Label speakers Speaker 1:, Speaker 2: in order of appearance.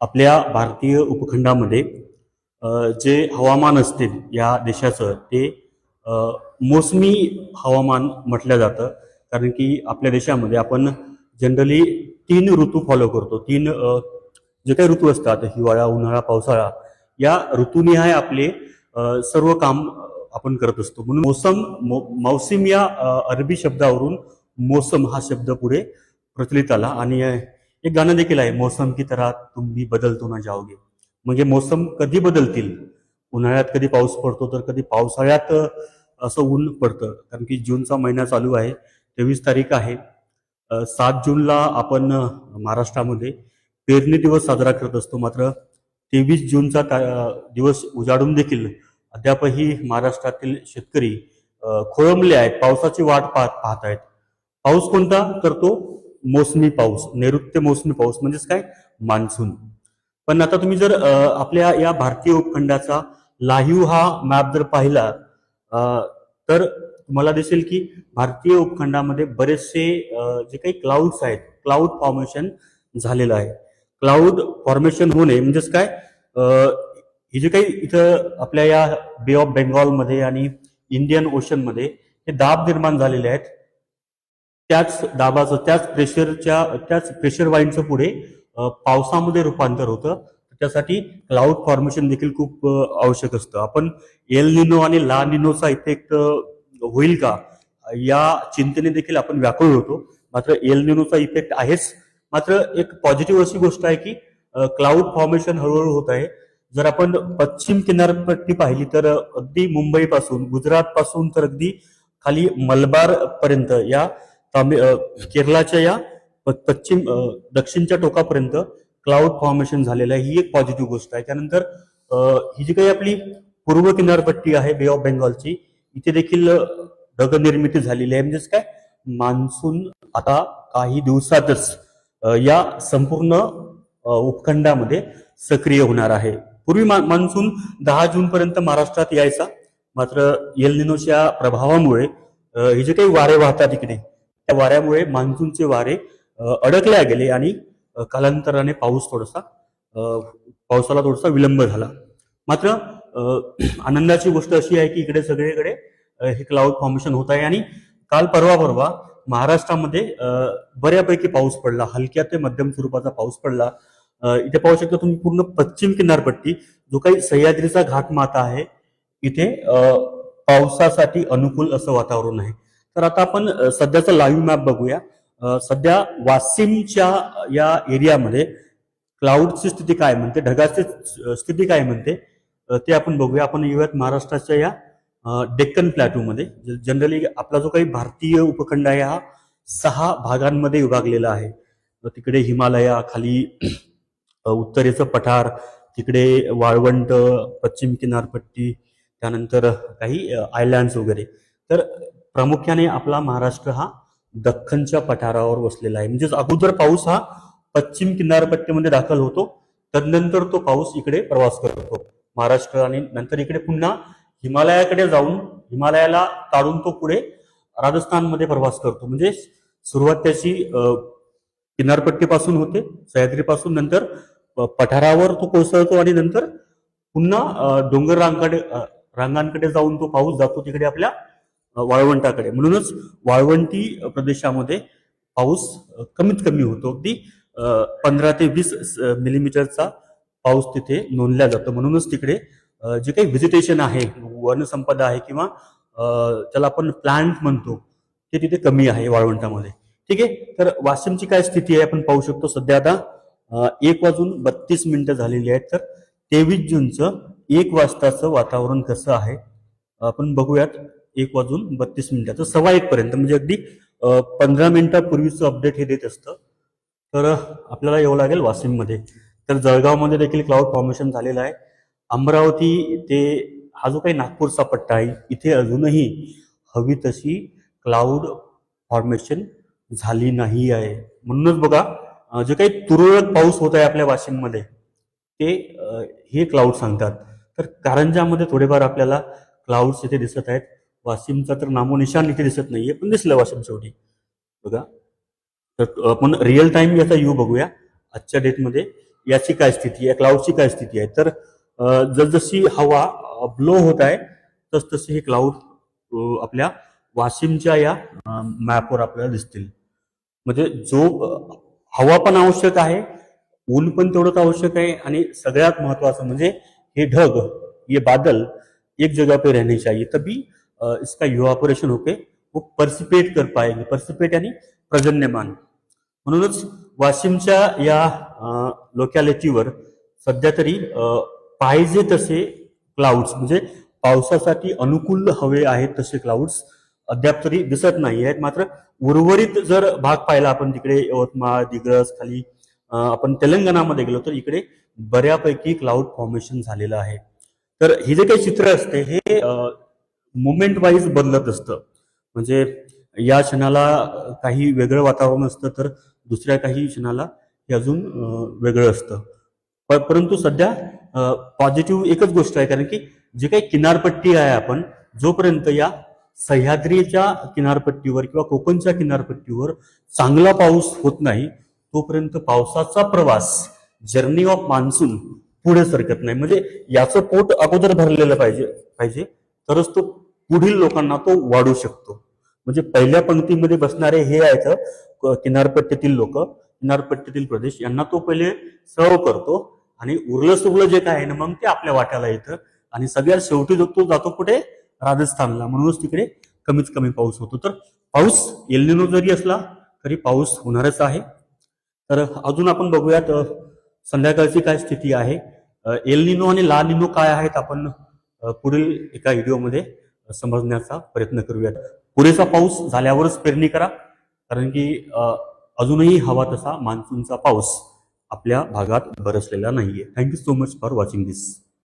Speaker 1: आपल्या भारतीय उपखंडामध्ये जे हवामान असते या देशाचं ते अ, मोसमी हवामान म्हटलं जातं. कारण की आपल्या देशामध्ये आपण जनरली 3 ऋतू फॉलो करतो. 3 जे काही ऋतू असतात हिवाळा, उन्हाळा, पावसाळा या ऋतूनिहाय आपले सर्व काम आपण करत असतो. म्हणून मौसम या अरबी शब्दावरून मोसम हा शब्द पुढे प्रचलित आला आणि एक गाणं देखील आहे, मौसम की तरह तुम भी बदलतो ना जाओगे. म्हणजे मोसम कधी बदलतील, उन्हाळ्यात कधी पाऊस पडतो तर कधी पावसाळ्यात असं ऊन पडतं. कारण की जूनचा महिना चालू आहे, 23 तारीख आहे. 7 जूनला आपण महाराष्ट्रामध्ये पेरणी दिवस साजरा करत असतो. मात्र 23 जूनचा दिवस उजाडून देखील अद्यापही महाराष्ट्रातील शेतकरी खोळंबले आहेत, पावसाची वाट पाहत आहेत. पाऊस कोणता तर तो मोसमी पाऊस, नैऋत्य मोसमी पाऊस म्हणजेच काय, मान्सून. पण आता तुम्ही जर आपल्या या भारतीय उपखंडाचा लाईव्ह हा मॅप जर पाहिला तर तुम्हाला दिसेल की भारतीय उपखंडामध्ये बरेचसे जे काही क्लाउड्स आहेत, क्लाउड फॉर्मेशन झालेलं आहे. क्लाउड फॉर्मेशन होणे म्हणजेच काय, हे जे काही इथं आपल्या या बे ऑफ बेंगॉलमध्ये आणि इंडियन ओशनमध्ये हे दाब निर्माण झालेले आहेत. त्याच दाबाचं, त्याच प्रेशर वाईनचं पुढे पावसामध्ये रूपांतर होतं. त्यासाठी क्लाउड फॉर्मेशन देखील खूप आवश्यक असतं. आपण एल निनो आणि ला निनोचा इफेक्ट होईल का या चिंतेने देखील आपण व्याकुळ होतो. मात्र एल निनोचा इफेक्ट आहेच. मात्र एक पॉझिटिव्ह अशी गोष्ट आहे की क्लाउड फॉर्मेशन हळूहळू होत आहे. जर आपण पश्चिम किनारपट्टी पाहिली तर अगदी मुंबईपासून, गुजरात पासून तर अगदी खाली मलबार पर्यंत या केरळाच्या या पश्चिम दक्षिणच्या टोकापर्यंत क्लाउड फॉर्मेशन झालेलं आहे. ही एक पॉझिटिव्ह गोष्ट आहे. त्यानंतर ही जी काही आपली पूर्व किनारपट्टी आहे बे ऑफ बेंगॉलची, इथे देखील ढग निर्मिती झालेली आहे. म्हणजेच काय, मान्सून आता काही दिवसातच या संपूर्ण उपखंडामध्ये सक्रिय होणार आहे. पूर्वी मान्सून 10 जून पर्यंत महाराष्ट्रात यायचा. मात्र एल निनोच्या प्रभावामुळे हे जे काही वारे वाहतात इकडे, त्या वाऱ्यामुळे मान्सूनचे वारे अडकल्या गेले आणि कालांतराने पावसाला थोडासा विलंब झाला. मात्र आनंदाची गोष्ट अशी आहे की इकडे सगळीकडे हे क्लाउड फॉर्मेशन होत आहे आणि काल परवा महाराष्ट्रामध्ये बऱ्यापैकी पाऊस पडला, हलक्या ते मध्यम स्वरूपाचा पाऊस पडला. इथे पाहू शकता तुम्ही पूर्ण पश्चिम किनारपट्टी, जो काही सह्याद्रीचा घाटमाथा आहे, इथे पावसासाठी अनुकूल असं वातावरण आहे. तर आता आपण सध्याचा लाईव्ह मॅप बघूया. सध्या वाशिमच्या या एरियामध्ये क्लाउडची स्थिती काय म्हणते, ढगाची स्थिती काय म्हणते ते आपण बघूया. आपण येऊयात महाराष्ट्राच्या या डेक्कन प्लॅटूमध्ये. जनरली आपला जो काही भारतीय उपखंड आहे हा 6 भागांमध्ये विभागलेला आहे. तिकडे हिमालया, खाली उत्तरेचं पठार, तिकडे वाळवंट, पश्चिम किनारपट्टी, त्यानंतर काही आयलँड्स वगैरे. तर प्रामुख्याने आपला महाराष्ट्र हा दख्खनच्या पठारावर वसलेला आहे. म्हणजेच अगोदर पाऊस हा पश्चिम किनारपट्टीमध्ये दाखल होतो, तदनंतर तो पाऊस इकडे प्रवास करतो महाराष्ट्र आणि नंतर इकडे पुन्हा हिमालयाकडे जाऊन हिमालयाला ताडून तो पुढे राजस्थानमध्ये प्रवास करतो. म्हणजे सुरुवात त्याची किनारपट्टीपासून होते, सह्याद्रीपासून, नंतर पठारावर तो कोसळतो आणि नंतर पुन्हा डोंगर रांगांकडे जाऊन तो पाऊस जातो तिकडे आपल्या वाळवंटाकडे. म्हणूनच वाळवंटी प्रदेशामध्ये पाऊस कमीत कमी होतो. अगदी 15 ते 20 मिलीमीटरचा पाऊस तिथे नोंदला जातो. म्हणूनच तिकडे जे काही व्हेजिटेशन आहे, वनसंपदा आहे किंवा त्याला आपण प्लांट म्हणतो, ते तिथे कमी आहे वाळवंटामध्ये. ठीक आहे. तर वाशिमची काय स्थिती आहे आपण पाहू शकतो. सध्या आता 1:32 झालेली आहेत. तर 23 जूनचं 1 वाजताचं वातावरण कसं आहे आपण बघूयात. 1:32 तर 1:15 पर्यंत, म्हणजे अगदी 15 मिनिटापूर्वीचं अपडेट हे देत असतं. तर आपल्याला येऊ लागेल वाशिममध्ये. तर जळगावमध्ये देखील क्लाउड फॉर्मेशन झालेलं आहे. अमरावती ते हा जो काही नागपूरचा पट्टा आहे, इथे अजूनही हवी तशी क्लाउड फॉर्मेशन झाली नाही आहे. म्हणूनच बघा, जे काही तुरळक पाऊस होत आहे आपल्या वाशिममध्ये, ते हे क्लाउड सांगतात. तर कारंजामध्ये थोडेफार आपल्याला क्लाउड्स इथे दिसत आहेत. वाशिमचा तर नामोनिशान इथे दिसत नाहीये, पण दिसलं वाशिम शेवटी बघा. तर आपण रिअल टाइम याचा व्ह्यू बघूया आजच्या डेटमध्ये. याची काय स्थिती आहे, क्लाउडची काय स्थिती आहे. तर जसजशी हवा ब्लो होत आहे तसतसे हे क्लाउड आपल्या वाशिमच्या या मॅपवर आपल्याला दिसतील. म्हणजे जो हवा पण आवश्यक आहे, ऊन पण तेवढंच आवश्यक आहे, आणि सगळ्यात महत्वाचं म्हणजे हे ढग, ये बादल एक जगह पे रहने चाहिए, तभी इसका इव्हापोरेशन होके वो पर्सिपेट कर पाएंगे. पर्सिपेट यानी पर्जन्यमान. म्हणूनच वाशिमच्या या लोकॅलिटीवर सध्या तरी पाहिजे तसे क्लाउड्स, म्हणजे पावसासाठी अनुकूल हवे आहेत तसे क्लाउड्स अद्याप तरी दिसत नाही आहेत. मात्र उर्वरित जर भाग पाहिला आपण, तिकडे यवतमाळ, दिग्रस, खाली आपण तेलंगणामध्ये गेलो तर इकडे बऱ्यापैकी क्लाउड फॉर्मेशन झालेलं आहे. तर हे जे काही चित्र असते हे मुमेंट वाईज बदलत असतं. म्हणजे या क्षणाला काही वेगळं वातावरण असतं तर दुसऱ्या काही क्षणाला हे अजून वेगळं असतं. परंतु सध्या पॉझिटिव्ह एकच गोष्ट आहे, कारण की जे काही किनारपट्टी आहे, आपण जोपर्यंत या सह्याद्रीच्या किनारपट्टीवर किंवा कोकणच्या किनारपट्टीवर चांगला पाऊस होत नाही तोपर्यंत पावसाचा प्रवास, जर्नी ऑफ मान्सून पुढे सरकत नाही. म्हणजे याचं पोट अगोदर भरलेलं पाहिजे तरच तो पुढील लोकांना तो वाढू शकतो. म्हणजे पहिल्या पंक्तीमध्ये बसणारे हे आहेत किनारपट्टीतील लोक, किनारपट्टीतील प्रदेश, यांना तो पहिले सर्व करतो आणि उरलं सुरलं जे काय आहे ना मग ते आपल्या वाट्याला येतं. आणि सगळ्यात शेवटी तो जातो कुठे? राजस्थानला. म्हणूनच तिकडे कमीत कमी पाऊस होतो. तर पाऊस एल निनो जरी असला तरी पाऊस होणारच आहे. तर अजून आपण बघूयात संध्याकाळची काय स्थिती आहे. एल निनो आणि ला निनो काय आहेत आपण पुढील एका व्हिडिओमध्ये समजण्याचा प्रयत्न करूयात. पुरेसा पाऊस झाल्यावरच पेरणी करा, कारण की अजूनही हवा तसा मान्सूनचा पाऊस आपल्या भागात बरसलेला नाहीये. Thank you so much for watching this.